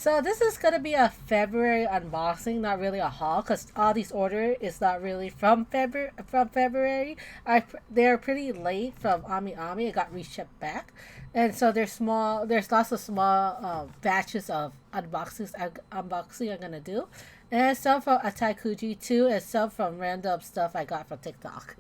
So this is gonna be a February unboxing, not really a haul, cause all these order is not really from February. They're pretty late from Ami Ami. It got reshipped back, and so there's small. There's lots of small batches of unboxing I'm gonna do, and some from Ataikuji too, and some from random stuff I got from TikTok.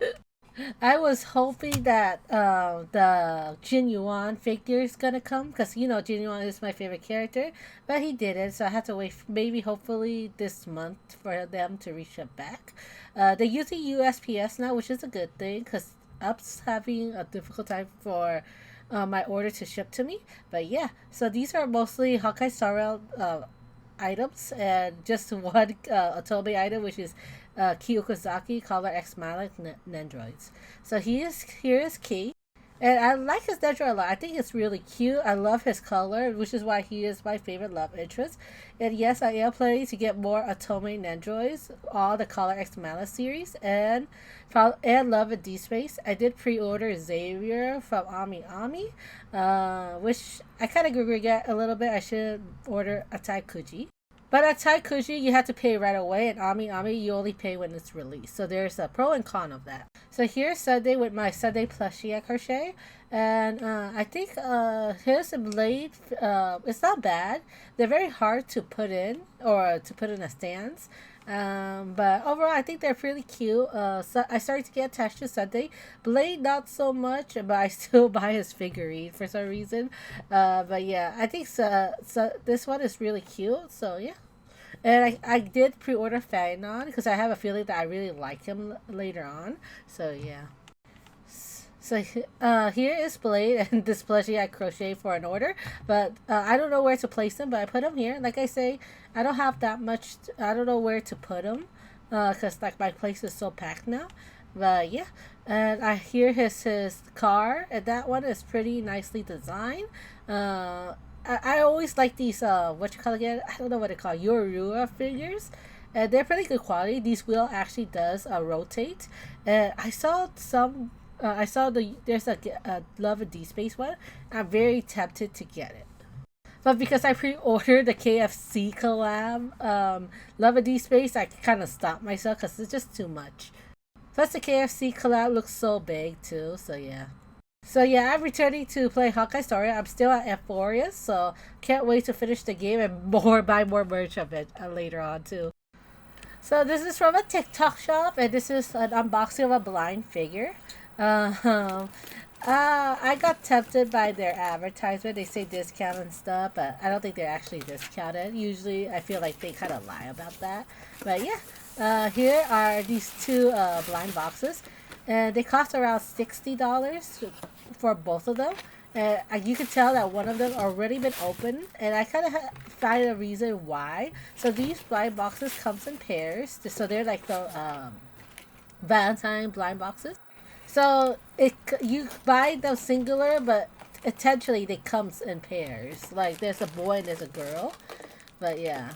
I was hoping that the Jin Yuan figure is gonna come because Jin Yuan is my favorite character, but he didn't, so I had to wait maybe hopefully this month for them to reship back. They're using USPS now, which is a good thing because Up's having a difficult time for my order to ship to me. But yeah, so these are mostly Hawkeye Star Rail items and just one Otome item, which is Kiyokuzaki Color X Malik Nendroids. So here is Key. And I like his Nedroid a lot. I think it's really cute. I love his color, which is why he is my favorite love interest. And yes, I am planning to get more Otome Nendroids, all the Color X Malice series, and Love and D Space. I did pre-order Xavier from Ami Ami, which I kind of regret a little bit. I should order a Taikuji. But at Taikuji, you have to pay right away, and Ami Ami, you only pay when it's released. So there's a pro and con of that. So here's Sunday with my Sunday plushie at Crochet. And I think here's a blade. It's not bad. They're very hard to put in or to put in a stance. But overall, I think they're pretty cute. So I started to get attached to Sunday. Blade, not so much, but I still buy his figurine for some reason. But yeah, I think so this one is really cute. So yeah. And I did pre-order Fagnon because I have a feeling that I really like him later on. So yeah. So here is Blade and this plushie I crochet for an order, but I don't know where to place them. But I put them here. Like I say, I don't have that much. I don't know where to put them, cause like my place is so packed now. But yeah, and I hear his car, and that one is pretty nicely designed. I always like these what you call it again? I don't know what they call Yorua figures. And they're pretty good quality. These wheel actually does rotate. And I saw there's a Love and D Space one. I'm very tempted to get it. But because I pre-ordered the KFC collab, Love and D Space, I kind of stopped myself because it's just too much. Plus, the KFC collab looks so big too, so yeah. So yeah, I'm returning to play Hawkeye Story. I'm still at Euphoria, so can't wait to finish the game and buy more merch of it later on too. So this is from a TikTok shop, and this is an unboxing of a blind figure. Um, I got tempted by their advertisement. They say discount and stuff, but I don't think they're actually discounted. Usually, I feel like they kind of lie about that. But yeah, here are these two blind boxes, and they cost around $60 for both of them. And you can tell that one of them already been opened, and I kind of find a reason why. So these blind boxes comes in pairs, so they're like the Valentine blind boxes. So you buy them singular, but potentially they comes in pairs. Like there's a boy and there's a girl, but yeah.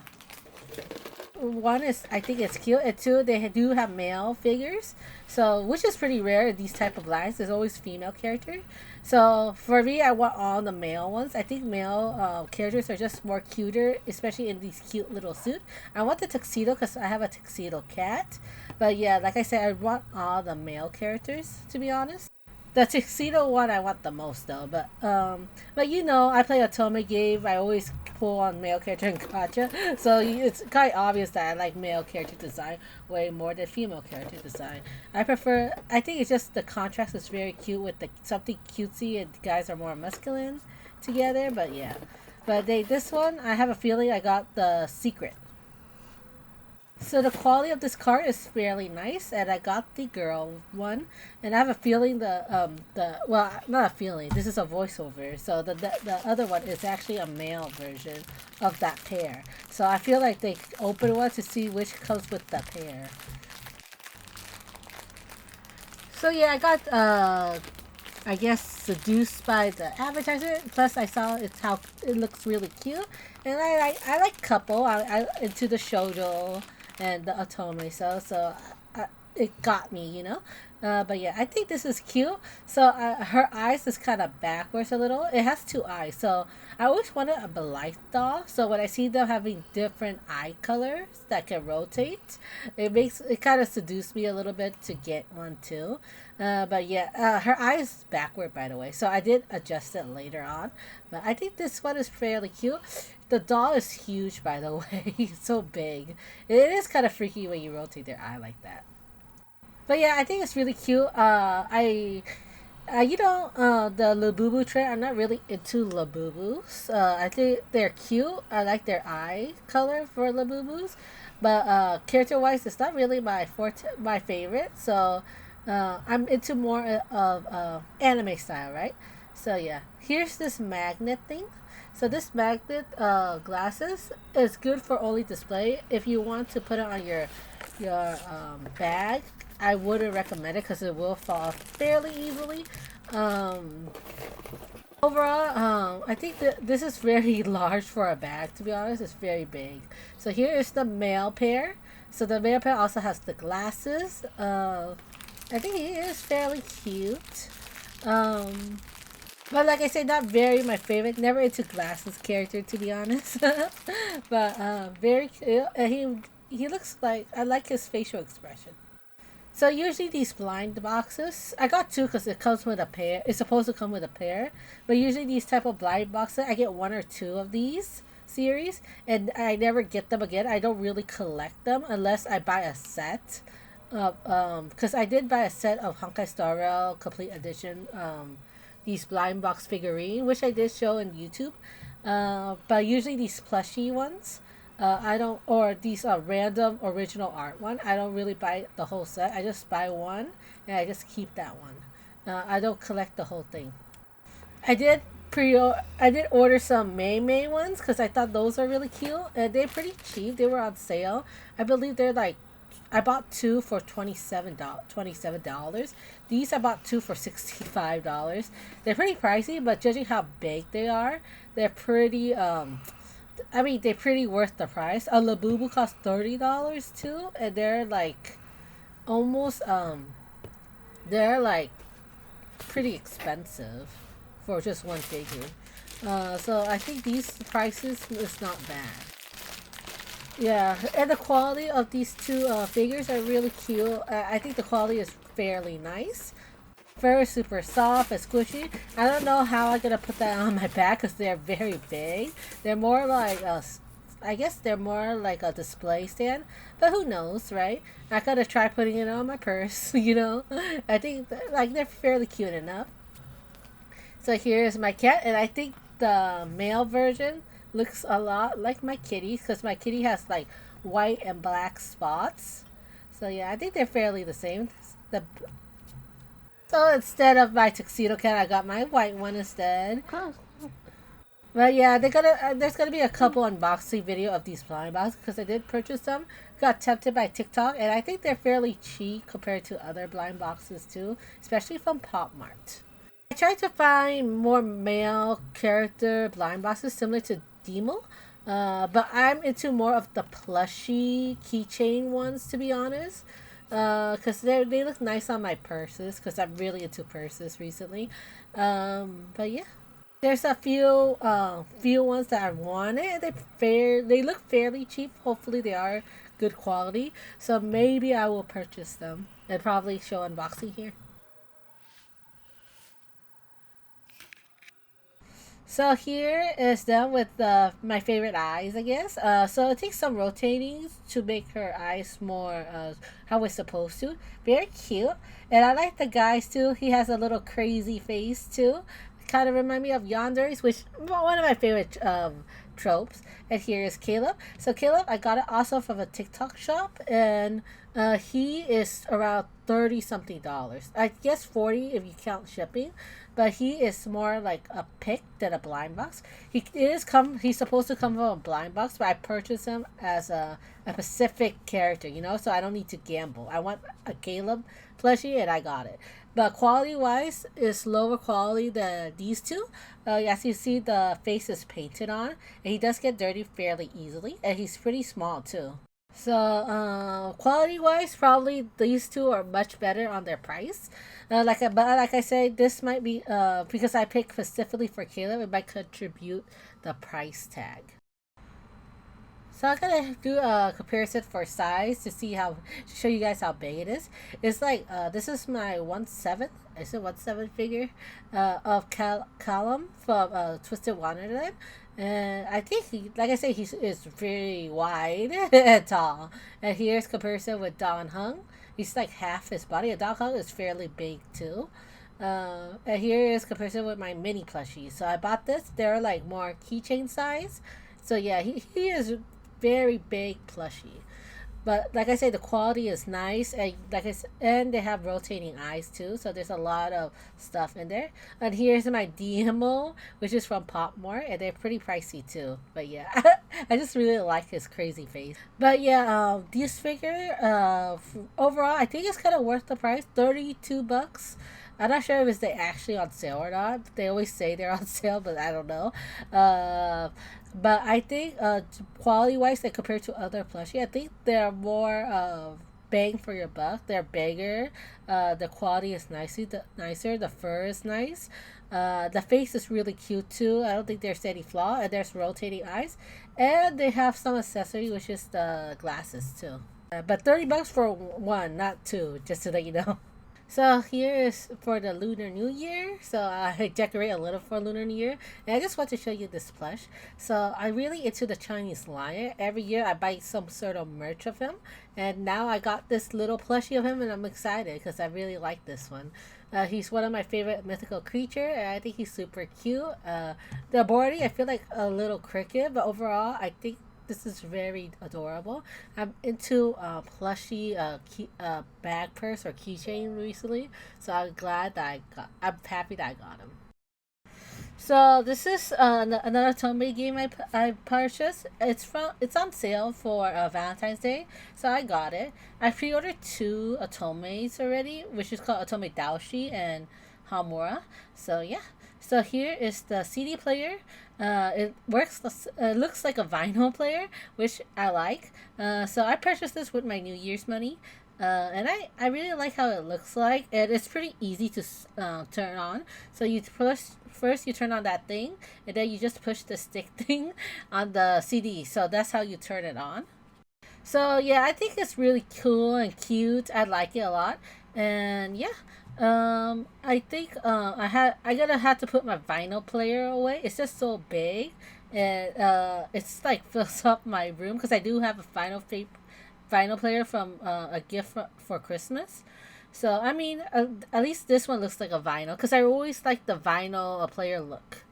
One is I think it's cute, and two they do have male figures, so which is pretty rare in these type of lines. There's always female character. So for me, I want all the male ones. I think male characters are just more cuter, especially in these cute little suit. I want the tuxedo because I have a tuxedo cat, but yeah, like I said, I want all the male characters to be honest. The tuxedo one I want the most though, but I play a Tome game. I always pull on male character and gotcha, so it's quite obvious that I like male character design way more than female character design. I think it's just the contrast is very cute with the something cutesy and the guys are more masculine together. But yeah, but this one I have a feeling I got the secret. So the quality of this card is fairly nice, and I got the girl one, and I have a feeling the well, not a feeling. This is a voiceover, so the other one is actually a male version of that pair. So I feel like they open one to see which comes with the pair. So yeah, I got I guess seduced by the advertisement. Plus, I saw it's how it looks really cute, and I like couple. I into the shoujo and the otome. So it got me, you know. But yeah, I think this is cute. So her eyes is kind of backwards a little. It has two eyes, so I always wanted a Blythe doll. So when I see them having different eye colors that can rotate, it kind of seduced me a little bit to get one too. But yeah, her eye is backward, by the way. So I did adjust it later on. But I think this one is fairly cute. The doll is huge, by the way. It's so big. It is kind of freaky when you rotate their eye like that. But yeah, I think it's really cute. The Labubu trend, I'm not really into Labubus. I think they're cute. I like their eye color for Labubus. But character wise, it's not really my favorite. So I'm into more of anime style, right? So yeah, here's this magnet thing. So this magnet glasses is good for only display. If you want to put it on your bag, I wouldn't recommend it because it will fall off fairly easily. Um, Overall, I think that this is very large for a bag. To be honest, it's very big. So here is the male pair. So the male pair also has the glasses. I think he is fairly cute. Um, but like I said, not very my favorite. Never into glasses character, to be honest. But very cute. He looks like I like his facial expression. So usually these blind boxes, I got two because it comes with a pair. It's supposed to come with a pair, but usually these type of blind boxes, I get one or two of these series, and I never get them again. I don't really collect them unless I buy a set. Because I did buy a set of Honkai Star Rail Complete Edition. These blind box figurine, which I did show in YouTube. But usually these plushy ones. I don't, or these random original art one. I don't really buy the whole set. I just buy one and I just keep that one. I don't collect the whole thing. I did I did order some May May ones because I thought those are really cute and they're pretty cheap. They were on sale. I believe they're like I bought two for $27. These I bought two for $65. They're pretty pricey, but judging how big they are, they're pretty I mean, they're pretty worth the price. A Labubu costs $30 too, and almost they're like pretty expensive for just one figure. So I think these prices is not bad. Yeah, and the quality of these two figures are really cute. I think the quality is fairly nice. Very super soft and squishy. I don't know how I'm gonna put that on my back because they're very big. They're more like I guess they're more like a display stand, but who knows, right? I gotta try putting it on my purse. I think like they're fairly cute enough. So here's my cat, and I think the male version looks a lot like my kitty because my kitty has like white and black spots. So yeah, I think they're fairly the same. The So instead of my tuxedo cat, I got my white one instead. But yeah, there's gonna be a couple unboxing video of these blind boxes because I did purchase them. Got tempted by TikTok, and I think they're fairly cheap compared to other blind boxes too, especially from Pop Mart. I tried to find more male character blind boxes similar to Demo, but I'm into more of the plushy keychain ones, to be honest. Because they look nice on my purses because I'm really into purses recently. But yeah, there's a few ones that I wanted. They look fairly cheap. Hopefully they are good quality. So maybe I will purchase them and probably show unboxing here. So here is them with my favorite eyes, I guess. So it takes some rotating to make her eyes more how it's supposed to. Very cute, and I like the guys too. He has a little crazy face too. Kind of remind me of Yandere, which one of my favorite tropes. And here is Caleb. So Caleb, I got it also from a TikTok shop, and he is around 30 something dollars. I guess 40 if you count shipping, but he is more like a pick than a blind box. He's supposed to come from a blind box, but I purchased him as a specific character, so I don't need to gamble. I want a Caleb plushie and I got it. But quality wise is lower quality than these two. As you see, the face is painted on, and he does get dirty fairly easily, and he's pretty small too. So, quality wise, probably these two are much better on their price. But like I said, this might be because I picked specifically for Caleb, it might contribute the price tag. So I'm gonna do a comparison for size to see how to show you guys how big it is. It's like this is my 1/7. Is it 1/7 figure of Callum from Twisted Wonderland, and I think he, like I said, he is very wide and tall. And here's comparison with Don Hung. He's like half his body. And Don Hung is fairly big too. And here is comparison with my mini plushies. So I bought this. They're like more keychain size. So yeah, he is very big plushie. But like I say, the quality is nice, and and they have rotating eyes too. So there's a lot of stuff in there. And here's my DMO, which is from Popmore, and they're pretty pricey too. But yeah, I just really like his crazy face. But yeah, this figure, overall, I think it's kind of worth the price. 32 bucks. I'm not sure if it's they actually on sale or not. They always say they're on sale, but I don't know. But I think quality wise, they compared to other plushie, I think they're more bang for your buck. They're bigger. The quality is nicer. The fur is nice. The face is really cute too. I don't think there's any flaw. And there's rotating eyes, and they have some accessory, which is the glasses too. But 30 bucks for one, not two. Just to let you know. So here is for the Lunar New Year. So I decorate a little for Lunar New Year. And I just want to show you this plush. So I'm really into the Chinese lion. Every year I buy some sort of merch of him. And now I got this little plushie of him and I'm excited because I really like this one. He's one of my favorite mythical creature and I think he's super cute. The body I feel like a little crooked, but overall I think this is very adorable. I'm into plushy bag purse or keychain recently, so I'm glad that I'm happy that I got them. So this is another Tomei game I purchased. It's on sale for Valentine's Day, so I got it. I pre-ordered two Atomes already, which is called Atome Daoshi and Hamura. So yeah. So here is the CD player. It works. It looks like a vinyl player, which I like. So I purchased this with my New Year's money. And I really like how it looks like. And it's pretty easy to turn on. So you push first, you turn on that thing, and then you just push the stick thing on the CD. So that's how you turn it on. So yeah, I think it's really cool and cute. I like it a lot, and yeah, I think I gotta have to put my vinyl player away. It's just so big, and it's like fills up my room because I do have a vinyl player from a gift for Christmas. So I mean, at least this one looks like a vinyl because I always like the vinyl player look.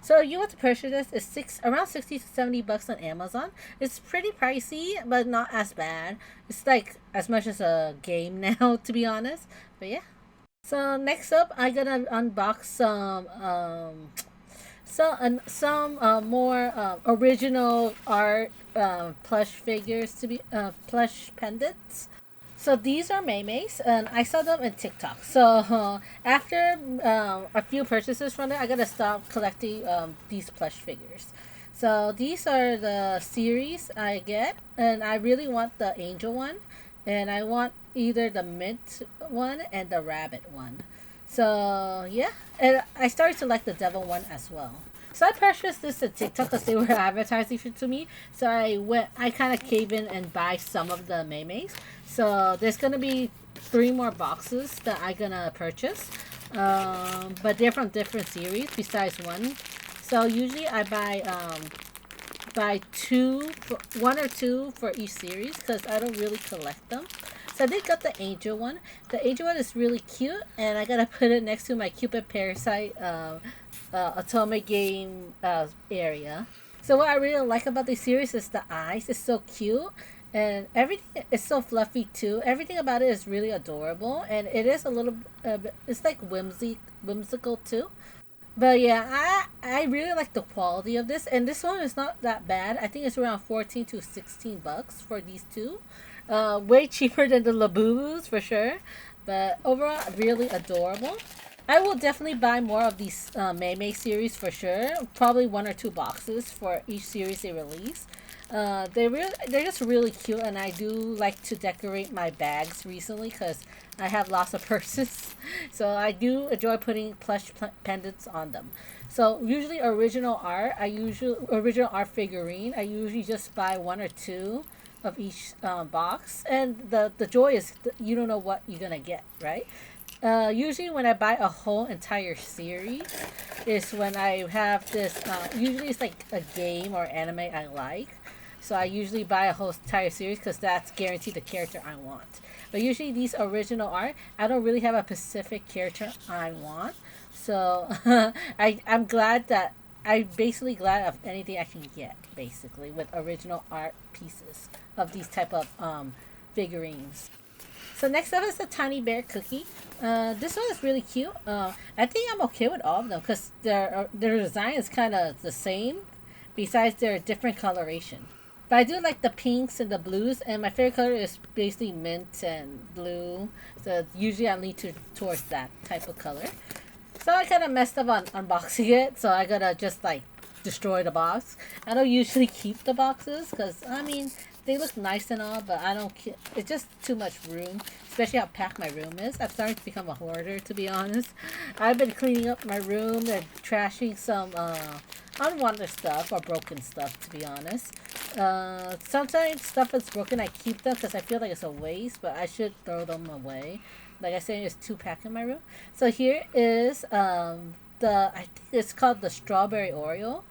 So you want to purchase this? It's around 60 to 70 bucks on Amazon. It's pretty pricey, but not as bad. It's like as much as a game now, to be honest. But yeah. So next up, I'm gonna unbox some more original art plush figures to be plush pendants. So these are Maymays, and I saw them in TikTok. So after a few purchases from it, I gotta stop collecting these plush figures. So these are the series I get, and I really want the angel one, and I want either the mint one and the rabbit one. So yeah, and I started to like the devil one as well. So I purchased this at TikTok because they were advertising it to me. So I kind of cave in and buy some of the Maymays. So there's gonna be 3 more boxes that I'm gonna purchase. But they're from different series besides one. So usually I buy one or two for each series because I don't really collect them. So I did got the angel one. The angel one is really cute, and I gotta put it next to my Cupid Parasite Atomic game area. So what I really like about this series is the eyes. It's so cute, and everything is so fluffy too. Everything about it is really adorable, and it is a little. It's like whimsical too. But yeah, I really like the quality of this, and this one is not that bad. I think it's around 14 to 16 bucks for these two. Way cheaper than the Labubus for sure, but overall really adorable. I will definitely buy more of these May series for sure. Probably 1 or 2 boxes for each series they release. They're just really cute, and I do like to decorate my bags recently because I have lots of purses, so I do enjoy putting pendants on them. So usually original art figurine. I usually just buy one or two of each box, and the joy is you don't know what you're gonna get, right? Usually when I buy a whole entire series is when I have this. Usually it's like a game or anime I like, so I usually buy a whole entire series because that's guaranteed the character I want. But usually these original art, I don't really have a specific character I want. So I'm glad that I'm basically glad of anything I can get basically with original art pieces of these type of figurines. So next up is the tiny bear cookie. This one is really cute. I think I'm okay with all of them because their design is kind of the same, besides their different coloration. But I do like the pinks and the blues, and my favorite color is basically mint and blue. So usually I lean towards that type of color. So I kind of messed up on unboxing it, so I gotta just like destroy the box. I don't usually keep the boxes because I mean they look nice and all, but I don't. It's just too much room, especially how packed my room is. I'm starting to become a hoarder, to be honest. I've been cleaning up my room and trashing some unwanted stuff or broken stuff, to be honest. Sometimes stuff that's broken, I keep them because I feel like it's a waste, but I should throw them away. Like I said, it's too packed in my room. So here is I think it's called the strawberry Oreo.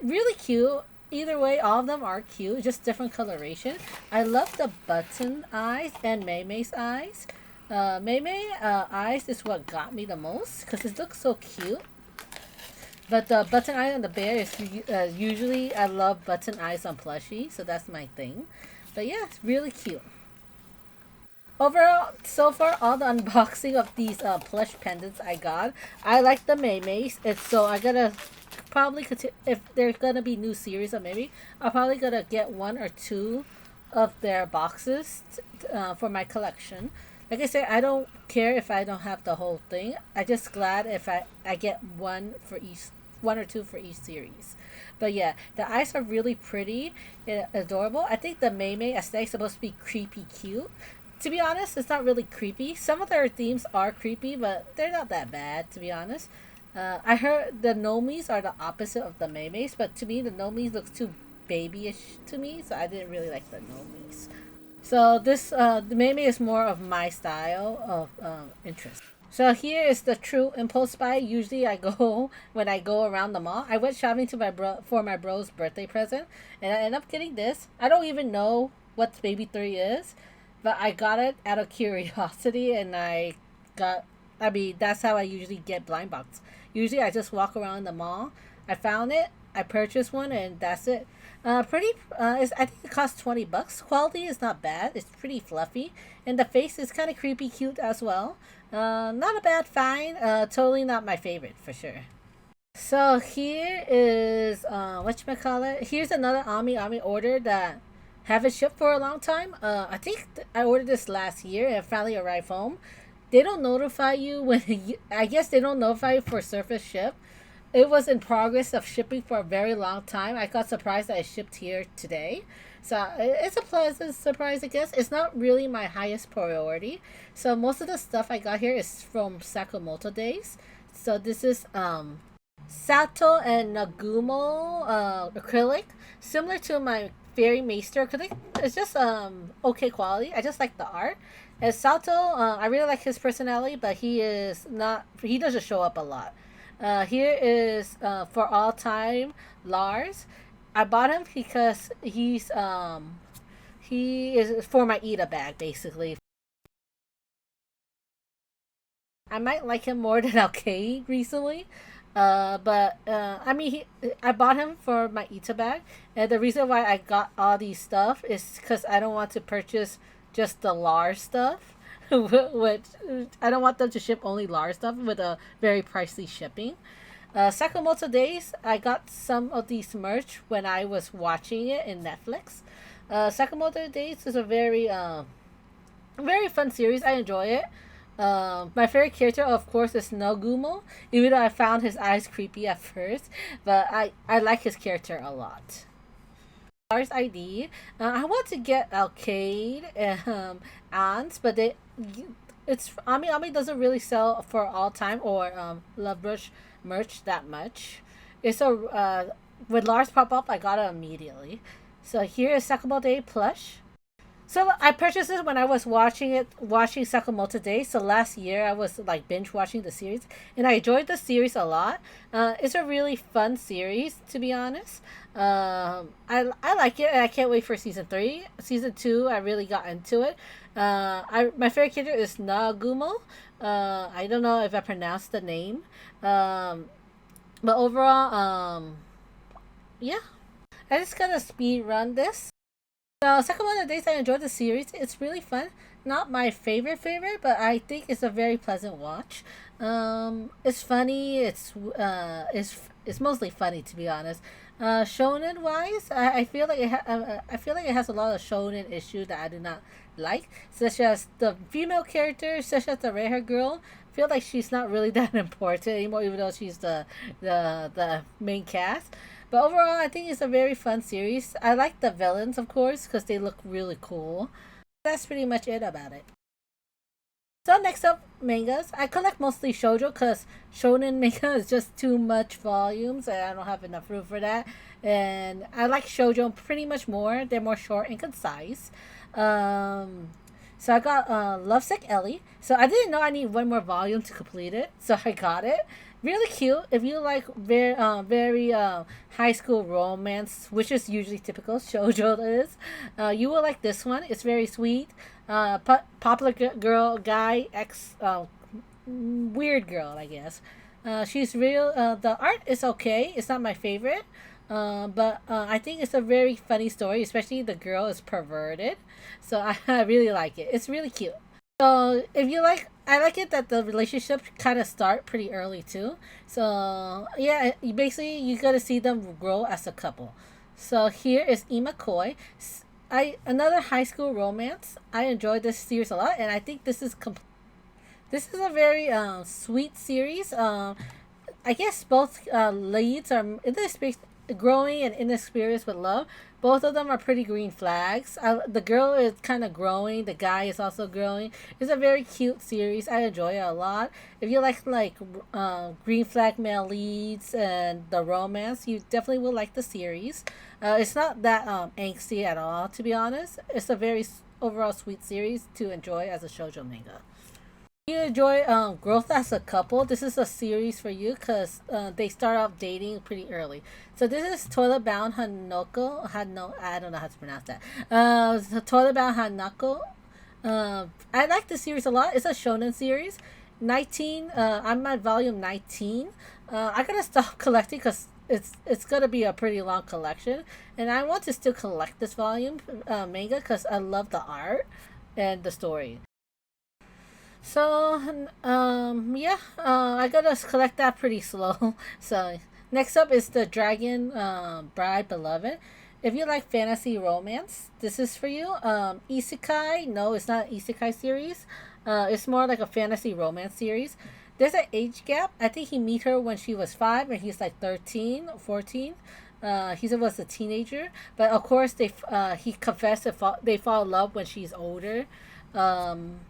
Really cute. Either way, all of them are cute, just different coloration. I love the button eyes and Mei Mei's eyes. Mei Mei eyes is what got me the most because it looks so cute. But the button eye on the bear is usually I love button eyes on plushie, so that's my thing. But yeah, it's really cute. Overall, so far, all the unboxing of these plush pendants I got, I like the Mei Mei's. It's so I gotta probably continue if there's gonna be new series or maybe I'll probably gonna get one or two of their boxes for my collection. Like I said, I don't care if I don't have the whole thing. I just glad if I get one or two for each series. But yeah, the eyes are really pretty and adorable. I think the Mei Mei aesthetic is supposed to be creepy cute. To be honest, it's not really creepy. Some of their themes are creepy, but they're not that bad, to be honest. I heard the Nomis are the opposite of the Mei Meis, but to me, the Nomis looks too babyish to me, so I didn't really like the Nomis. So the Mei Mei is more of my style of interest. So here is the true impulse buy. Usually I go when I go around the mall. I went shopping to for my bro's birthday present, and I end up getting this. I don't even know what Baby 3 is, but I got it out of curiosity, and got. I mean, that's how I usually get blind box. Usually, I just walk around the mall. I found it. I purchased one, and that's it. Pretty. I think it costs $20. Quality is not bad. It's pretty fluffy, and the face is kind of creepy, cute as well. Not a bad find. Totally not my favorite for sure. So here is whatchamacallit. Here's another Ami order that haven't shipped for a long time. I think I ordered this last year and it finally arrived home. They don't notify you when I guess they don't notify you for surface ship. It was in progress of shipping for a very long time. I got surprised that it shipped here today. So it's a pleasant surprise, I guess. It's not really my highest priority. So most of the stuff I got here is from Sakamoto Days. So this is Sato and Nagumo acrylic, similar to my Fairy Maester acrylic. It's just okay quality. I just like the art. And Sato, I really like his personality, but he is not. He doesn't show up a lot. Here is for all time Lars. I bought him because he is for my Ida bag basically. I might like him more than Alkaid recently. But I mean, I bought him for my Ita bag, and the reason why I got all these stuff is because I don't want to purchase just the Lars stuff, which I don't want them to ship only Lars stuff with a very pricey shipping. Sakamoto Days, I got some of these merch when I was watching it in Netflix. Sakamoto Days is a very fun series. I enjoy it. My favorite character, of course, is Nagumo, even though I found his eyes creepy at first, but I like his character a lot. Stars ID. I want to get Arcade Ants, but it's Ami Ami doesn't really sell for all time or Love Rush merch that much. It's a when Lars pop up, I got it immediately. So here is Sakamo Day plush. So I purchased it when I was watching Sakamoto Days. So last year I was like binge watching the series, and I enjoyed the series a lot. It's a really fun series, to be honest. I like it, and I can't wait for season three. Season two, I really got into it. I my favorite character is Nagumo. I don't know if I pronounced the name. Um, but overall, yeah, I just gotta speed run this. So second one of the days I enjoyed the series. It's really fun. Not my favorite, but I think it's a very pleasant watch. It's funny. It's mostly funny, to be honest. Shonen wise, I feel like I feel like it has a lot of shonen issues that I do not like, such as the female character, such as the red hair girl. I feel like she's not really that important anymore, even though she's the main cast. But overall, I think it's a very fun series. I like the villains, of course, because they look really cool. That's pretty much it about it. So next up, mangas. I collect mostly shoujo because shonen manga is just too much volumes and I don't have enough room for that. And I like shoujo pretty much more. They're more short and concise. Um, so I got Lovesick Ellie. So I didn't know I need one more volume to complete it. So I got it. Really cute. If you like very high school romance, which is usually typical shoujo is, you will like this one. It's very sweet. Popular girl, guy, ex, weird girl, I guess. She's real. The art is okay. It's not my favorite. But I think it's a very funny story, especially the girl is perverted. So I really like it. It's really cute. So if you like, I like it that the relationship kind of start pretty early too. So yeah, basically you got to see them grow as a couple. So here is Ima Koi. I another high school romance. I enjoyed this series a lot, and I think this is a very sweet series. I guess both leads are in this space growing and inexperienced with love. Both of them are pretty green flags. The girl is kind of growing. The guy is also growing. It's a very cute series. I enjoy it a lot. If you like green flag male leads and the romance, you definitely will like the series. It's not that angsty at all, to be honest. It's a very overall sweet series to enjoy as a shoujo manga. You enjoy growth as a couple, this is a series for you because they start off dating pretty early. So this is Toilet Bound Hanoko. I don't know how to pronounce that. Toilet Bound Hanako. I like this series a lot. It's a shonen series. 19. I'm at volume 19. I gotta stop collecting because it's gonna be a pretty long collection, and I want to still collect this volume manga because I love the art and the story. So, yeah, I gotta collect that pretty slow. So, next up is the Dragon Bride Beloved. If you like fantasy romance, this is for you. Isekai, no, it's not an Isekai series. It's more like a fantasy romance series. There's an age gap. I think he met her when she was 5 and he's like 13 or 14. He was a teenager, but of course he confessed they fall in love when she's older. Um,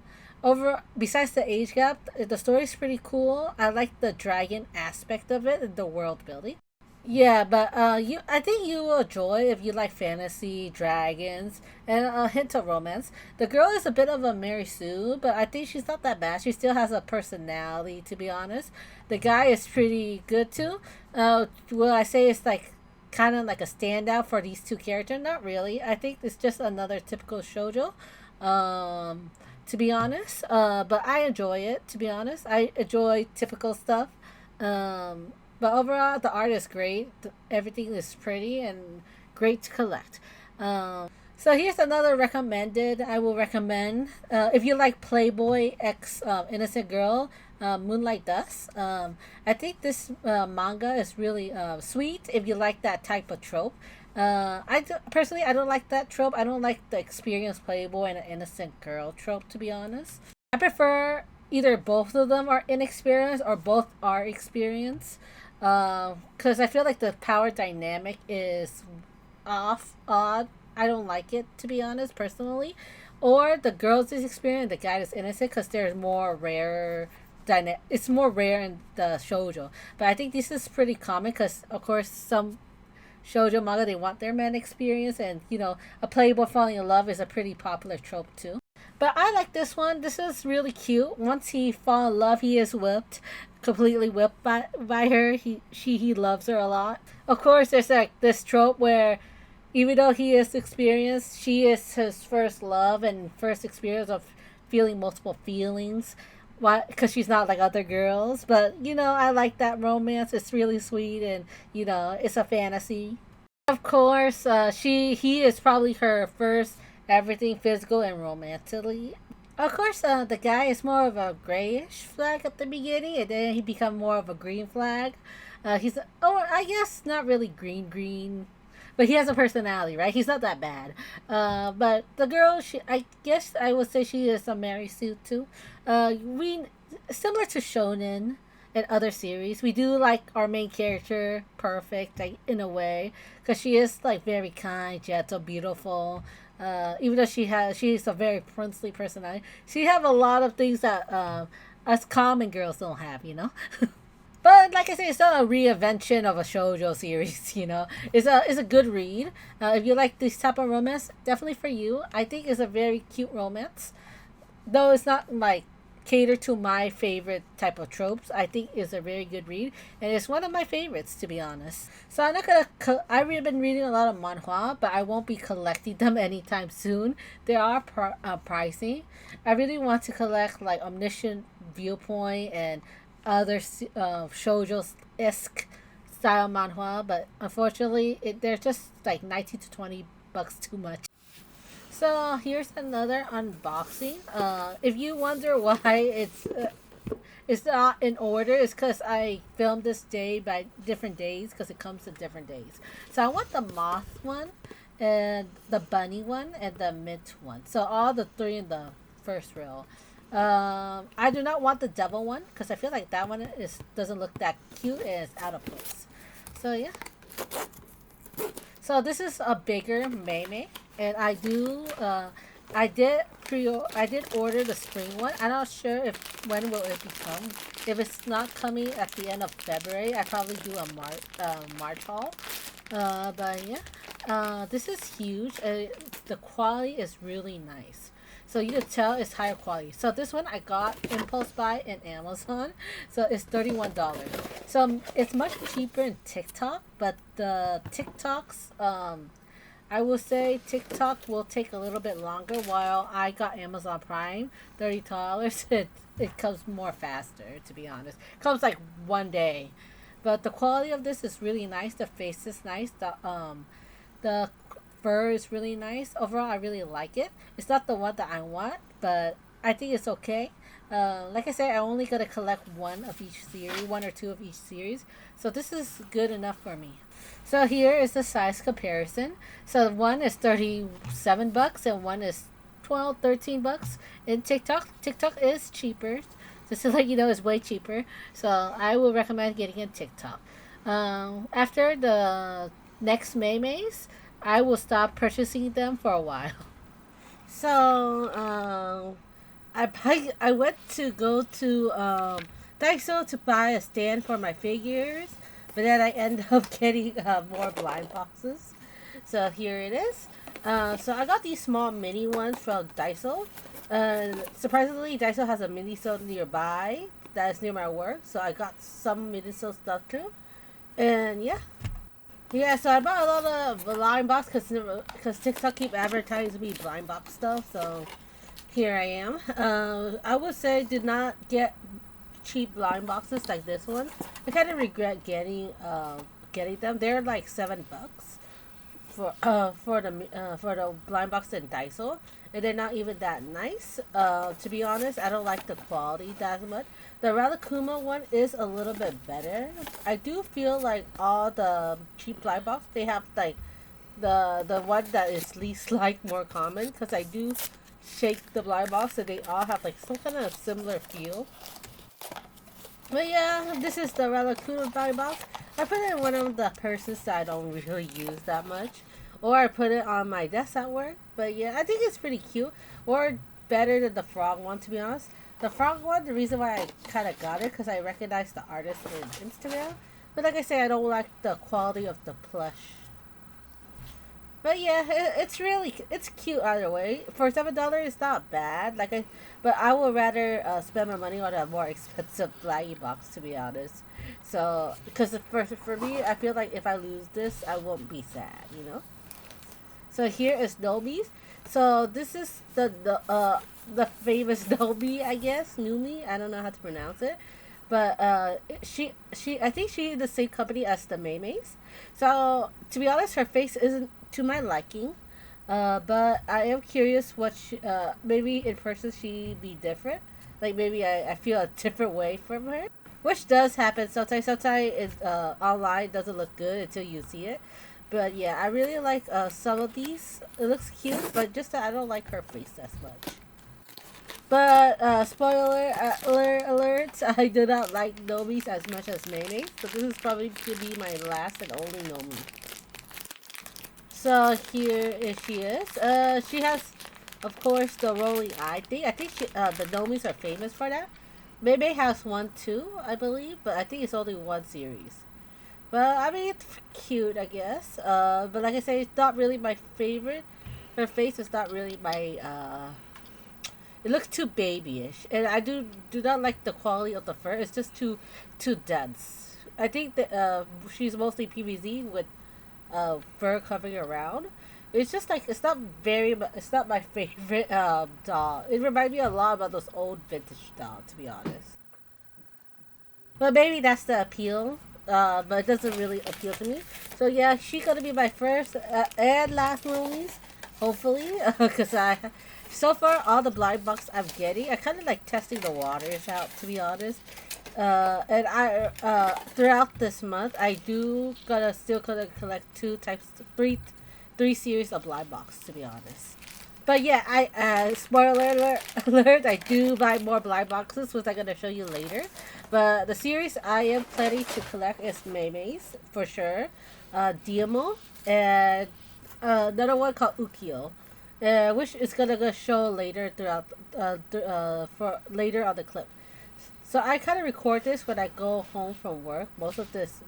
over besides the age gap, the story's pretty cool. I like the dragon aspect of it and the world building. Yeah, but I think you will enjoy if you like fantasy, dragons, and a hint of romance. The girl is a bit of a Mary Sue, but I think she's not that bad. She still has a personality, to be honest. The guy is pretty good too. Will I say it's like kind of like a standout for these two characters? Not really. I think it's just another typical shojo. Um, to be honest, but I enjoy it. To be honest, I enjoy typical stuff. Um, but overall, the art is great. Everything is pretty and great to collect. So here's another recommended. I will recommend if you like Playboy X Innocent Girl, Moonlight Dust. I think this manga is really sweet. If you like that type of trope. Personally, I don't like that trope. I don't like the experienced playboy and an innocent girl trope, to be honest. I prefer either both of them are inexperienced or both are experienced. Because I feel like the power dynamic is odd. I don't like it, to be honest, personally. Or the girls is experienced, the guy is innocent, because there's more rare. It's more rare in the shoujo, but I think this is pretty common because, of course, some shoujo manga they want their men experience, and a playboy falling in love is a pretty popular trope too. But I like this one. This is really cute. Once he fall in love, he is whipped, completely whipped by her. He loves her a lot. Of course, there's like this trope where even though he is experienced, she is his first love and first experience of feeling multiple feelings. Why? Because she's not like other girls. But I like that romance. It's really sweet, and it's a fantasy. Of course, he is probably her first everything physical and romantically. Of course, the guy is more of a grayish flag at the beginning, and then he become more of a green flag. I guess not really green, but he has a personality, right? He's not that bad. But the girl, I guess I would say she is a Mary Sue too. We similar to Shonen and other series, we do like our main character perfect, like in a way, because she is like very kind, gentle, beautiful. Even though she's a very princely personality, she have a lot of things that us common girls don't have, But like I say, it's not a reinvention of a shoujo series. It's a good read. If you like this type of romance, definitely for you. I think it's a very cute romance, though it's not like cater to my favorite type of tropes. I think it's a very good read, and it's one of my favorites, to be honest. So I'm not gonna. I've been reading a lot of manhwa, but I won't be collecting them anytime soon. They are pricey. I really want to collect like Omniscient Viewpoint and other shoujo esque style manhwa, but unfortunately, they're just like 19 to $20 too much. So here's another unboxing. If you wonder why it's not in order, it's because I filmed this day by different days because it comes to different days. So I want the moth one, and the bunny one, and the mint one. So all the three in the first row. I do not want the devil one because I feel like that one doesn't look that cute and it's out of place. So yeah. So this is a bigger Mei, and I did order the spring one. I'm not sure if when will it become. If it's not coming at the end of February, I probably do a March haul. But yeah, this is huge. The quality is really nice. So you can tell it's higher quality. So this one I got impulse buy in Amazon. So it's $31. So it's much cheaper in TikTok, but the TikToks, I will say TikTok will take a little bit longer. While I got Amazon Prime, $30. It comes more faster, to be honest. It comes like one day, but the quality of this is really nice. The face is nice. The fur is really nice. Overall, I really like it. It's not the one that I want, but I think it's okay. Like I said, I only gotta collect one of each series, one or two of each series. So this is good enough for me. So here is the size comparison. So one is $37 and one is 12, $13 in TikTok. TikTok is cheaper. Just to let you know, it's way cheaper. So I will recommend getting in TikTok. After the next Maymays, I will stop purchasing them for a while. So I went to go to Daiso to buy a stand for my figures, but then I end up getting more blind boxes. So here it is. So I got these small mini ones from Daiso. Surprisingly, Daiso has a Miniso nearby that is near my work, so I got some Miniso stuff too. And yeah. Yeah, so I bought a lot of blind box because TikTok keep advertising me blind box stuff, so here I am. I would say did not get cheap blind boxes like this one. I kind of regret getting them. They're like $7 for the blind box in Daiso, and they're not even that nice. To be honest, I don't like the quality that much. The Ralakuma one is a little bit better. I do feel like all the cheap blind box they have like the one that is least like more common because I do shake the blind box and they all have like some kind of similar feel. But yeah, this is the Ralakuma blind box. I put it in one of the purses that I don't really use that much. or I put it on my desk at work. But yeah, I think it's pretty cute, or better than the frog one, to be honest. The frog one, the reason why I kind of got it because I recognized the artist in Instagram. But like I say, I don't like the quality of the plush. But yeah, it's cute either way. For $7, it's not bad. But I would rather spend my money on a more expensive Blaggy box, to be honest. So, because for me, I feel like if I lose this, I won't be sad, you know. So here is Nomi. So this is the famous Nomi, I guess, Numi. I don't know how to pronounce it, but she I think she's the same company as the Maymays. So to be honest, her face isn't to my liking. But I am curious what maybe in person she be different. Like maybe I feel a different way from her, which does happen sometimes. Sometimes it online doesn't look good until you see it. But yeah, I really like some of these. It looks cute, but just that I don't like her face as much. But spoiler alert! I do not like Nomis as much as Nene, so this is probably to be my last and only Nomi. So she is. She has, of course, the rolling eye thing. I think the Nomis are famous for that. Maybe has one too, I believe, but I think it's only one series. Well, I mean, it's cute, I guess. But like I say, it's not really my favorite. Her face is not really my. It looks too babyish, and I do not like the quality of the fur. It's just too dense. I think that she's mostly PVZ with fur covering around. It's just like it's not very. It's not my favorite doll. It reminds me a lot about those old vintage dolls, to be honest. But maybe that's the appeal. But it doesn't really appeal to me. So yeah, she's gonna be my first and last movies, hopefully, because I so far all the blind box I'm getting, I kind of like testing the waters out, to be honest. And I throughout this month, I do gonna collect three series of blind box, to be honest. But yeah, I alert, I do buy more blind boxes, which I'm gonna show you later. But the series I am planning to collect is Maymays for sure, Diamo, and another one called Ukio, which is gonna show later throughout for later on the clip. So I kind of record this when I go home from work. Most of these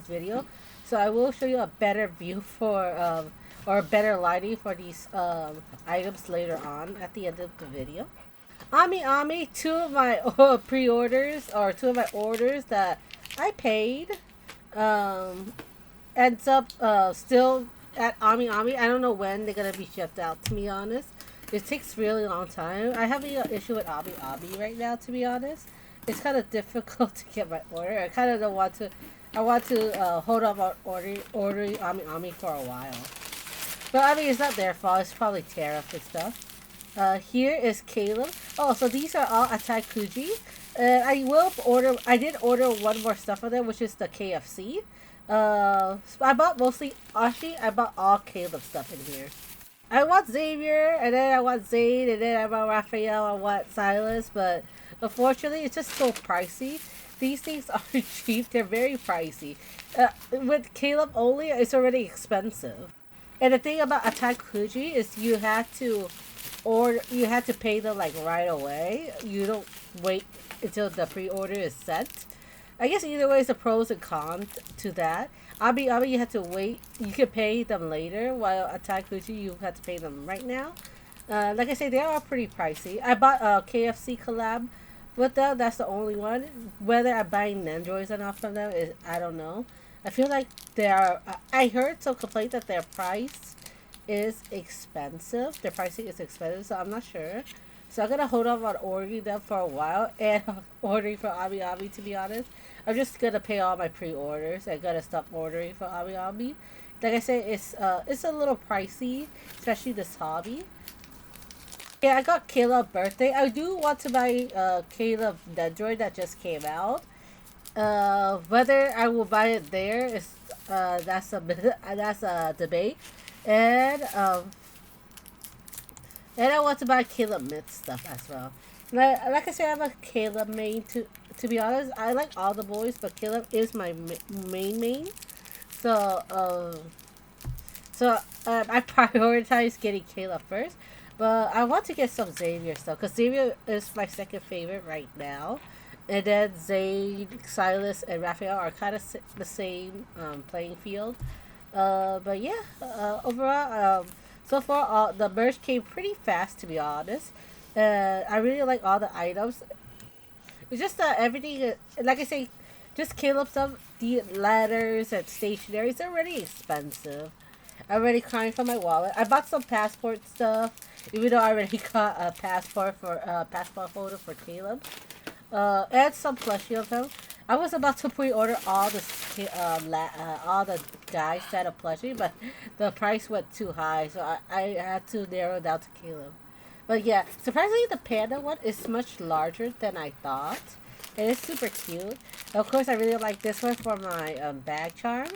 video, so I will show you a better view for or better lighting for these items later on at the end of the video. Ami Ami, two of my pre-orders or two of my orders that I paid um, ends up still at Ami Ami. I don't know when they're gonna be shipped out. To be honest, it takes really long time. I have an issue with Ami Ami right now. To be honest, it's kind of difficult to get my order. I kind of don't want to. I want to hold off on ordering Ami Ami for a while. But I mean, it's not their fault. It's probably tariff and stuff. Here is Caleb. Oh, so these are all Attack Kuji. I will order. I did order one more stuff for them, which is the KFC. So I bought mostly. Actually, I bought all Caleb stuff in here. I want Xavier, and then I want Zane, and then I want Raphael. I want Silas, but unfortunately, it's just so pricey. These things are cheap. They're very pricey. With Caleb only, it's already expensive. And the thing about Attack Fuji is you have to pay them like right away. You don't wait until the pre-order is sent. I guess either way is the pros and cons to that. Abi you have to wait. You can pay them later, while Attack Fuji you have to pay them right now. Like I say, they are pretty pricey. I bought a KFC collab with them. That's the only one. Whether I'm buying Nendroids or not from them is I don't know. I feel like they are. I heard some complaint that their price is expensive. Their pricing is expensive, so I'm not sure. So I'm gonna hold off on ordering them for a while and ordering for Ami Ami. To be honest, I'm just gonna pay all my pre-orders and gonna stop ordering for Ami Ami. Like I said, it's a little pricey, especially this hobby. Yeah, I got Caleb birthday. I do want to buy Caleb Dendroid that just came out. Whether I will buy it there is that's a debate, and I want to buy Caleb Myth stuff as well. Like I said, I'm a Caleb main. To be honest, I like all the boys, but Caleb is my main. So So I prioritize getting Kayla first, but I want to get some Xavier stuff because Xavier is my second favorite right now. And then Zane, Silas, and Raphael are kind of the same playing field. But yeah, overall, so far the merge came pretty fast to be honest. I really like all the items. It's just that everything, like I say, just Caleb stuff, the ladders and stationaries are already expensive. I'm already crying for my wallet. I bought some passport stuff, even though I already got a passport holder for Caleb. And some plushie of him. I was about to pre-order all the guy set of plushie, but the price went too high, so I had to narrow it down to Caleb. But yeah, surprisingly, the panda one is much larger than I thought. It is super cute. Of course, I really like this one for my bag charm,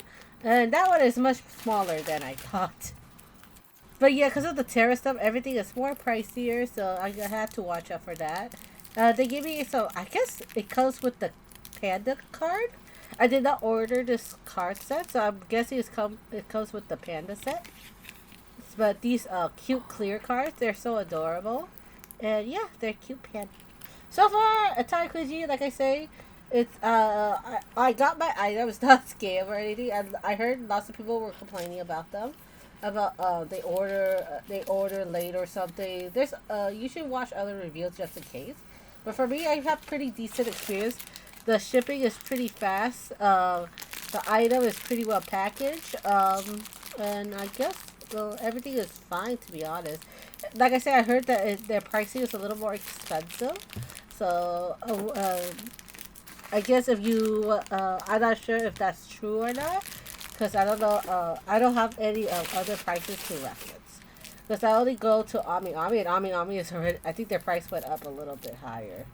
and that one is much smaller than I thought. But yeah, because of the Terra stuff, everything is more pricier, so I had to watch out for that. They gave me, so I guess it comes with the Panda card. I did not order this card set, so I'm guessing it comes with the Panda set. But these cute clear cards, they're so adorable. And yeah, they're cute panda. So far, Atari Kuji, like I say, it's I got my items, not scam or anything, and I heard lots of people were complaining about them. About they order late or something. There's you should watch other reviews just in case. But for me, I have pretty decent experience. The shipping is pretty fast. The item is pretty well packaged. And I guess well, everything is fine to be honest. Like I said, I heard that their pricing is a little more expensive. So I guess if you, I'm not sure if that's true or not, because I don't know. I don't have any other prices to reference. Because I only go to Ami Ami, and Ami Ami is already. I think their price went up a little bit higher.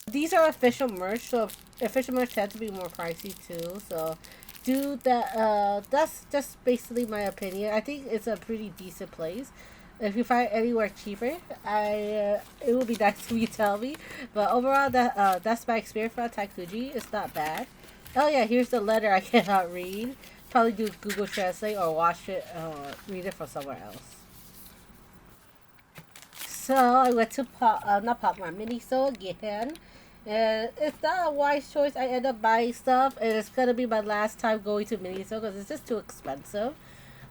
These are official merch, so official merch tend to be more pricey too. So, do that. That's just basically my opinion. I think it's a pretty decent place. If you find anywhere cheaper, it would be nice if you tell me. But overall, that's my experience for Taikuji. It's not bad. Oh yeah, here's the letter I cannot read. Probably do Google Translate or watch it, read it from somewhere else. So I went to not Pop my Miniso again. And it's not a wise choice. I end up buying stuff, and it's gonna be my last time going to Miniso because it's just too expensive.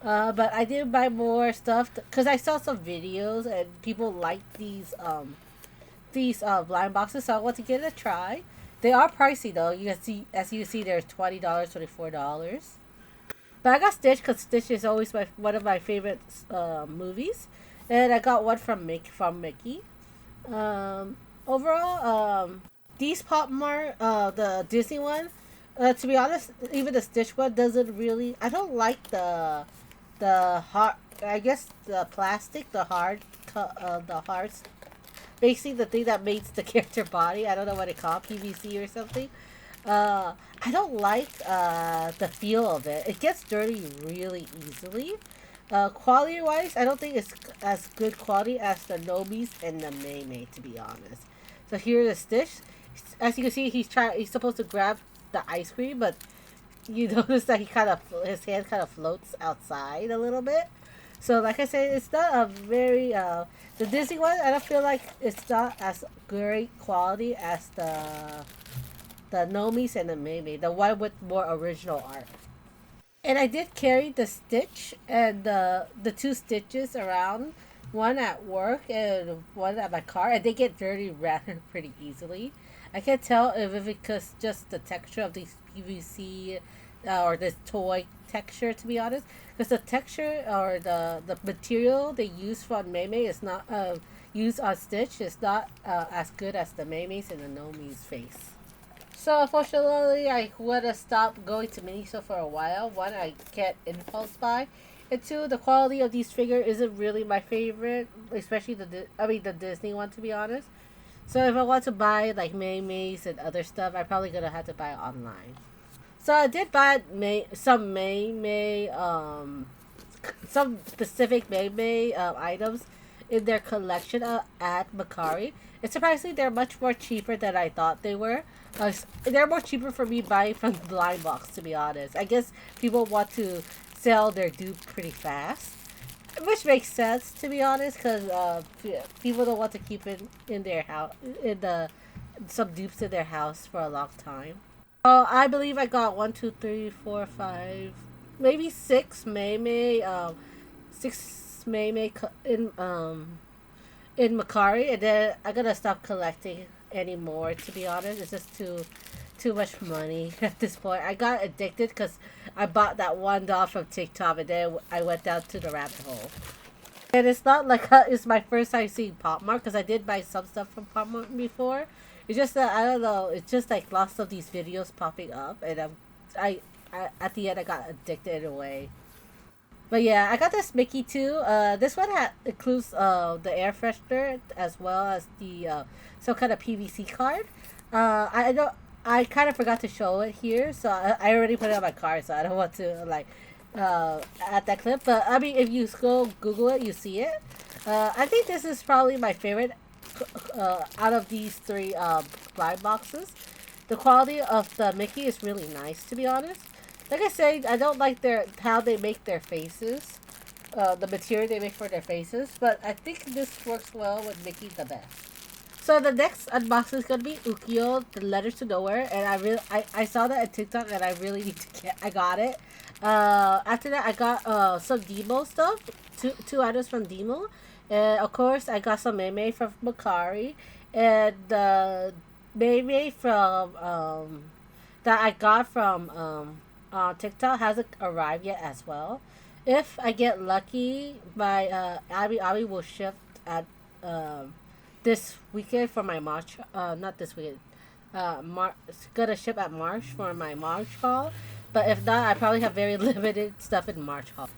But I did buy more stuff because I saw some videos and people like these blind boxes, so I want to give it a try. They are pricey though. You can see, as you see, they're $20, $24. But I got Stitch because Stitch is always one of my favorite movies, and I got one from Mickey. Overall, these Pop Mart, the Disney one, to be honest, even the Stitch one doesn't really. I don't like the hard. I guess the plastic, the hard, basically the thing that makes the character body. I don't know what it called, PVC or something. I don't like the feel of it. It gets dirty really easily. Quality wise, I don't think it's as good quality as the Nobis and the Mei Mei, to be honest. So here's the Stitch. As you can see, he's supposed to grab the ice cream, but you notice that his hand kind of floats outside a little bit. So like I said, it's not a very the Disney one. I don't feel like it's not as great quality as the Nomis and the Mei Mei, the one with more original art. And I did carry the Stitch and the two Stitches around, one at work and one at my car, and they get dirty rather pretty easily. I can't tell if it's because just the texture of these PVC or this toy texture, to be honest, because the texture or the material they use for Mei Mei is not used on Stitch is not as good as the Mei Mei's and the Nomi's face. So unfortunately, I would have stopped going to Miniso for a while. One, I get impulse buy, and two, the quality of these figures isn't really my favorite, especially the Disney one, to be honest. So if I want to buy like Mei Mei's and other stuff, I'm probably gonna have to buy it online. So I did buy some Mei Mei, some specific Mei Mei items in their collection at Macari. And surprisingly, they're much more cheaper than I thought they were. They're more cheaper for me buying from the blind box, to be honest. I guess people want to sell their dupe pretty fast, which makes sense to be honest, because people don't want to keep it in their house, in the some dupes in their house for a long time. I believe I got one, two, three, four, five, maybe six Mei, six Mei in Macari, and then I'm gonna stop collecting anymore. To be honest, it's just too much money at this point. I got addicted because I bought that $1 from TikTok, and then I went down to the rabbit hole. And it's not like it's my first time seeing Pop Mart, because I did buy some stuff from Pop Mart before. It's just that I don't know. It's just like lots of these videos popping up, and I at the end I got addicted in a way. But yeah, I got this Mickey too. This one includes the air freshener as well as the some kind of PVC card. I don't. I kind of forgot to show it here, so I already put it on my card, so I don't want to like add that clip. But I mean, if you go Google it, you see it. I think this is probably my favorite out of these three blind boxes. The quality of the Mickey is really nice, to be honest. Like I said, I don't like how they make their faces, the material they make for their faces, but I think this works well with Mickey the best. So the next unboxing is gonna be Ukyo, the Letters to Nowhere, and I saw that on TikTok and I really need to get. I got it. After that, I got some Demo stuff, two items from Demo, and of course I got some Mei from Macari, and the Mei from that I got from TikTok hasn't arrived yet as well. If I get lucky, my Abi will ship at this weekend for my March. Not this weekend. It's gonna ship at March for my March haul. But if not, I probably have very limited stuff in March haul.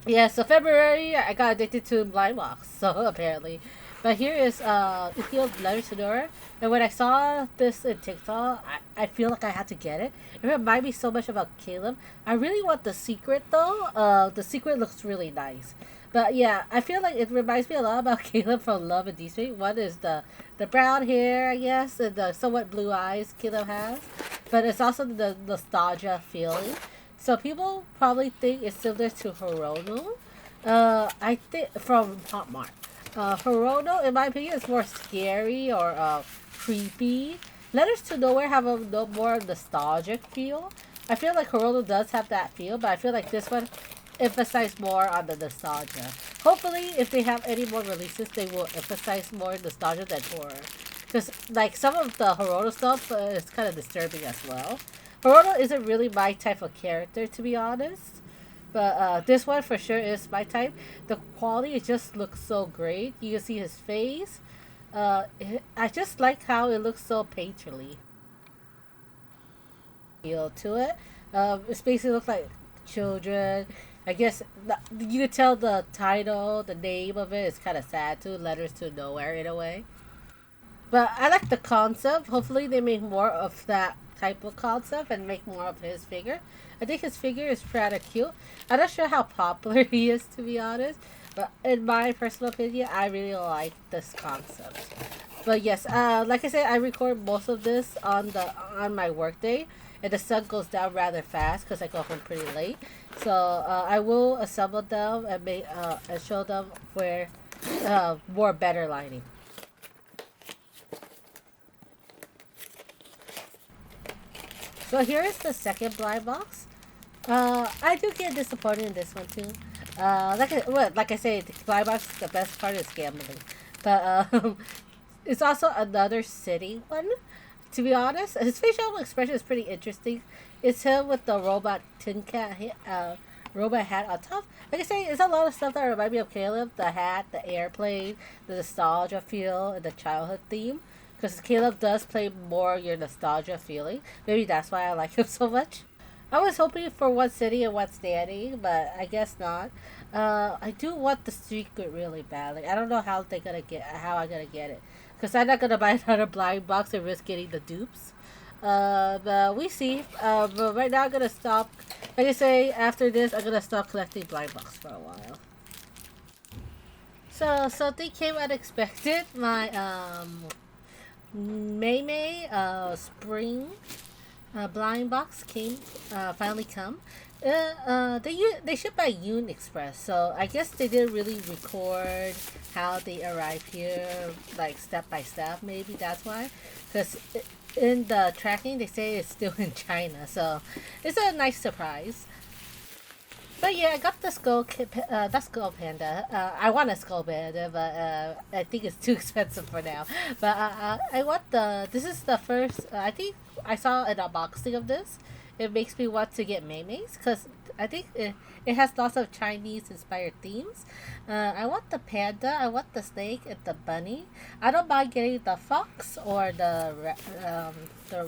Yeah, so February I got addicted to Blind Box, so apparently. But here is Ukyo's Letter to Nowhere. And when I saw this in TikTok, I feel like I had to get it. It reminded me so much about Caleb. I really want the secret though. The secret looks really nice. But yeah, I feel like it reminds me a lot about Caleb from Love and Deceit. One is the brown hair, I guess, and the somewhat blue eyes Caleb has. But it's also the nostalgia feeling. So people probably think it's similar to Hirono. I think from Pop Mart. Hirono, in my opinion, is more scary or creepy. Letters to Nowhere have a more nostalgic feel. I feel like Hirono does have that feel, but I feel like this one emphasizes more on the nostalgia. Hopefully, if they have any more releases, they will emphasize more nostalgia than horror. Because, like, some of the Hirono stuff is kind of disturbing as well. Hirono isn't really my type of character, to be honest. But this one for sure is my type. The quality just looks so great. You can see his face. I just like how it looks so painterly. Feel to it. It basically looks like children. I guess you could tell the title, the name of it is kind of sad too. Letters to Nowhere in a way. But I like the concept. Hopefully they make more of that type of concept and make more of his figure. I think his figure is pretty cute. I'm not sure how popular he is, to be honest. But in my personal opinion, I really like this concept. But yes, like I said, I record most of this on my work day. And the sun goes down rather fast because I go home pretty late. So I will assemble them and show them where more better lighting. So here is the second blind box. I do get disappointed in this one too. Like I say, the blind box is the best part is gambling, but it's also another city one. To be honest, his facial expression is pretty interesting. It's him with the robot tin cat robot hat on top. Like I say, it's a lot of stuff that remind me of Caleb. The hat, the airplane, the nostalgia feel, and the childhood theme. Because Caleb does play more your nostalgia feeling. Maybe that's why I like him so much. I was hoping for one city and one standing, but I guess not. I do want the secret really badly. I don't know how I'm gonna get it. Because I'm not gonna buy another blind box and risk getting the dupes. But we see. But right now I'm gonna stop. Like I say, after this I'm gonna stop collecting blind box for a while. So something came unexpected. My Mei spring blind box came finally come. They ship by Yoon Express, so I guess they didn't really record how they arrived here, like step by step. Maybe that's why, because in the tracking they say it's still in China, so it's a nice surprise. But yeah, I got the that skull panda. I want a skull panda, but I think it's too expensive for now. But I want the. This is the first. I think I saw an unboxing of this. It makes me want to get Maymays because I think it has lots of Chinese inspired themes. I want the panda. I want the snake and the bunny. I don't mind getting the fox or the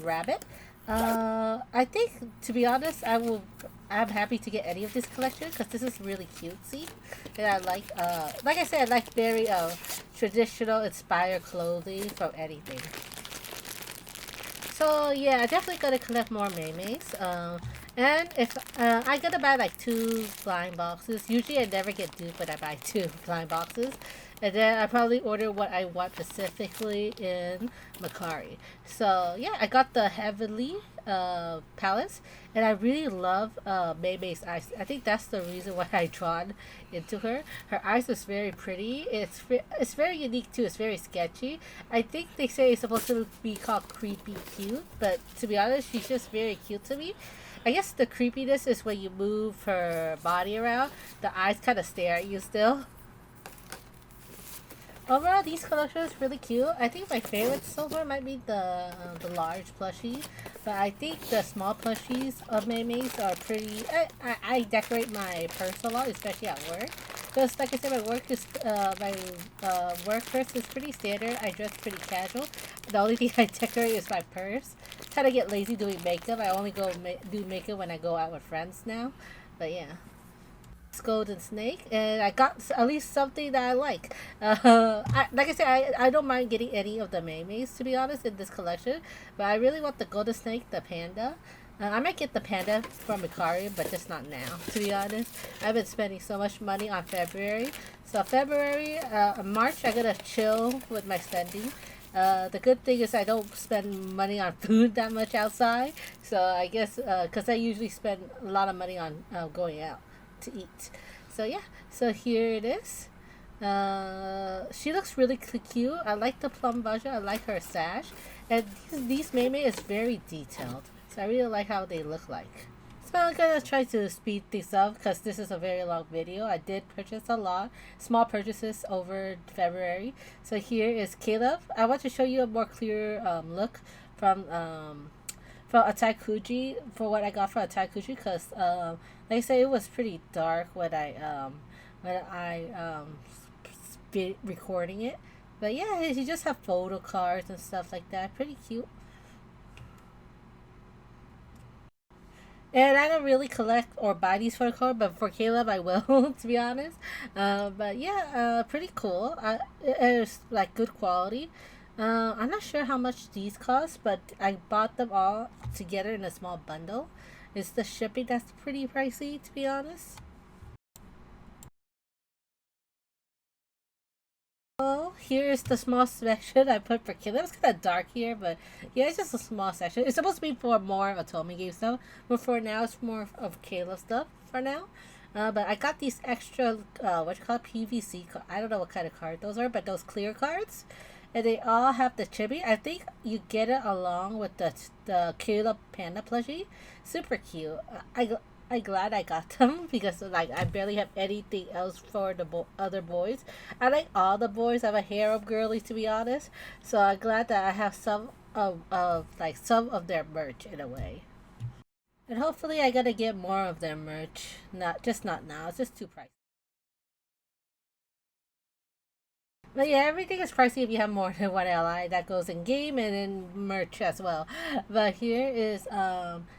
rabbit. I think to be honest, I'm happy to get any of this collection because this is really cutesy, and I like I said, I like very traditional inspired clothing from anything. So yeah, I definitely gonna collect more Maymays. And if I gotta buy like two blind boxes. Usually I never get duped when I buy two blind boxes. And then I probably order what I want specifically in Macari. So yeah, I got the Heavenly palettes, and I really love Mei Mei's eyes. I think that's the reason why I drawn into her. Her eyes is very pretty. It's very unique too. It's very sketchy. I think they say it's supposed to be called creepy cute, but to be honest, she's just very cute to me. I guess the creepiness is when you move her body around, the eyes kind of stare at you still. Overall, these collections really cute. I think my favorite so far might be the large plushie, but I think the small plushies of May's are pretty. I decorate my purse a lot, especially at work. Because, like I said, my work purse is pretty standard. I dress pretty casual. The only thing I decorate is my purse. Kind of get lazy doing makeup. I only do makeup when I go out with friends now. But yeah, golden snake, and I got at least something that I like. Like I said, I don't mind getting any of the Maymays to be honest in this collection, but I really want the golden snake, the panda. I might get the panda from Ikari, but just not now. To be honest, I've been spending so much money on February. So February, March, I gotta chill with my spending. The good thing is I don't spend money on food that much outside. So I guess because I usually spend a lot of money on going out to eat. So yeah, so here it is. She looks really cute. I like the plum blusher. I like her sash, and these Mei Mei is very detailed. So I really like how they look like. So I'm gonna try to speed things up because this is a very long video. I did purchase a lot, small purchases over February. So here is Caleb. I want to show you a more clear look from Ataikuji for what I got from Ataikuji because like I say it was pretty dark when I recording it. But yeah, you just have photo cards and stuff like that. Pretty cute. And I don't really collect or buy these photo cards, but for Caleb I will, to be honest. But yeah, pretty cool. It's like good quality. I'm not sure how much these cost, but I bought them all together in a small bundle. It's the shipping that's pretty pricey, to be honest. Oh, here's the small section I put for kids. It was kind of dark here, but yeah, it's just a small section. It's supposed to be for more of Atomi game stuff, but for now, it's more of Kayla stuff for now. But I got these extra, what you call it, PVC. I don't know what kind of card those are, but those clear cards, and they all have the chibi. I think you get it along with the Kayla Panda plushie. Super cute. I'm glad I got them because like I barely have anything else for the other boys. I like all the boys. I'm a harem girly to be honest. So I'm glad that I have some of their merch in a way. And hopefully I gotta get more of their merch. Not now. It's just too pricey. But yeah, everything is pricey if you have more than one ally. That goes in game and in merch as well. But here is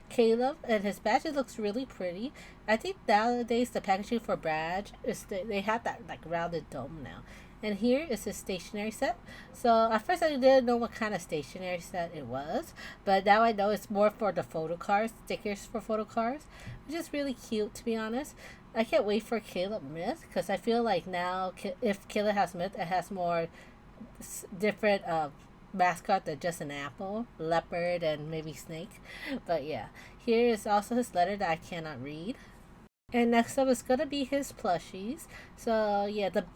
Caleb and his badge. It looks really pretty. I think nowadays the packaging for badge they have that like rounded dome now. And here is his stationery set. So at first I didn't know what kind of stationery set it was, but now I know it's more for the photo cards, stickers for photo cards, which is really cute to be honest. I can't wait for Caleb Myth because I feel like now if Caleb has Myth, it has more different mascot than just an apple, leopard, and maybe snake. But yeah, here is also his letter that I cannot read. And next up is gonna be his plushies. So yeah, the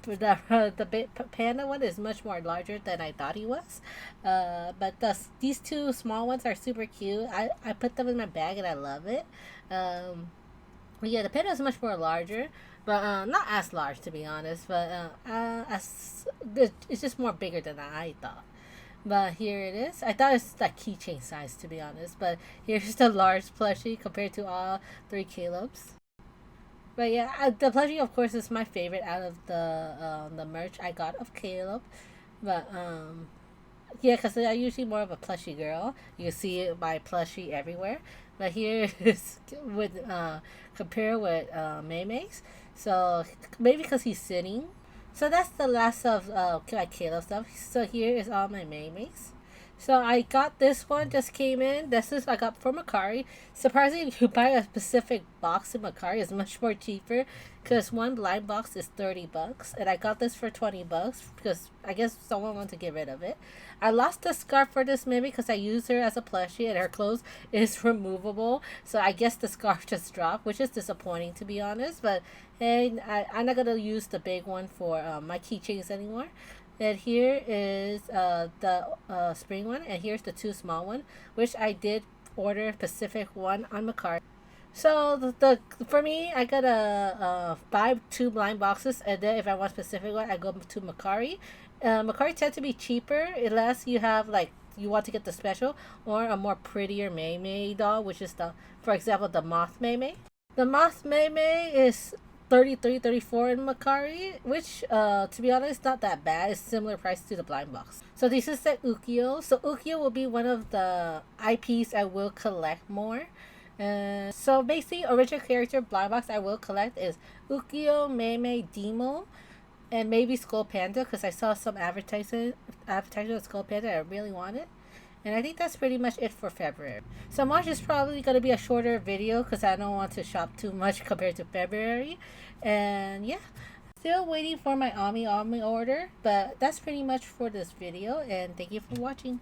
panda one is much more larger than I thought he was. But these two small ones are super cute. I put them in my bag and I love it. But yeah, the panda is much more larger, but not as large to be honest. But as it's just more bigger than I thought. But here it is. I thought it's like keychain size to be honest. But here's the large plushie compared to all three Caleb's. But yeah, the plushie of course is my favorite out of the merch I got of Caleb. But yeah, because I'm usually more of a plushie girl. You see it by plushie everywhere. But here is with compare with Maymay's. So maybe because he's sitting. So that's the last of like Caleb stuff. So here is all my Maymays. So I got this one, just came in. This is I got from Macari. Surprisingly, if you buy a specific box in Macari, it's much more cheaper because one blind box is $30, and I got this for $20 because I guess someone wanted to get rid of it. I lost the scarf for this maybe because I used her as a plushie, and her clothes is removable. So I guess the scarf just dropped, which is disappointing to be honest. But hey, I'm not gonna use the big one for my keychains anymore. And here is the spring one, and here's the two small one, which I did order Pacific one on Macari. So for me, I gotta buy two blind boxes, and then if I want specific one, I go to Macari. Macari tend to be cheaper unless you have like you want to get the special or a more prettier May May doll, which is for example, the Moth May May. The Moth May May is 33, 34 in Macari, which to be honest not that bad. It's similar price to the blind box. So this is the Ukyo. So Ukyo will be one of the IPs I will collect more. So basically original character blind box I will collect is Ukyo, Mei Demo, and maybe Skull Panda because I saw some advertisement of Skull Panda I really wanted. And I think that's pretty much it for February. So March is probably going to be a shorter video because I don't want to shop too much compared to February. And yeah, still waiting for my Ami order. But that's pretty much for this video. And thank you for watching.